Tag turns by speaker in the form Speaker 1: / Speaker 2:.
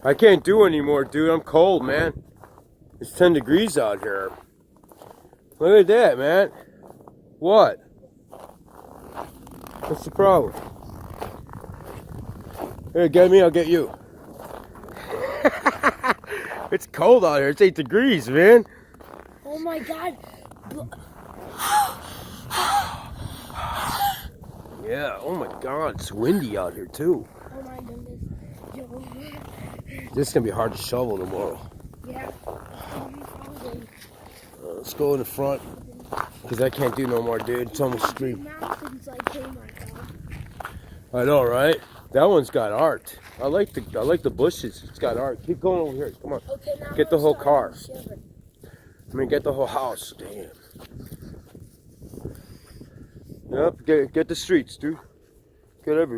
Speaker 1: I can't do anymore, dude. I'm cold, man. It's 10 degrees out here. Look at that, man. What? What's the problem? Here, get me, I'll get you. It's cold out here. It's 8 degrees, man.
Speaker 2: Oh my God.
Speaker 1: Yeah, oh my God. It's windy out here, too.
Speaker 2: Oh my goodness.
Speaker 1: This is going to be hard to shovel tomorrow.
Speaker 2: Yeah. Probably.
Speaker 1: Let's go in the front. Because I can't do no more, dude. It's almost stream.
Speaker 2: Mountains like Kmart, though.
Speaker 1: I know, right? That one's got art. I like the bushes. It's got art. Keep going over here. Come on.
Speaker 2: Okay, now
Speaker 1: Get the whole car.
Speaker 2: shivering.
Speaker 1: I mean, get the whole house. Damn. Yep. Get the streets, dude. Get everywhere.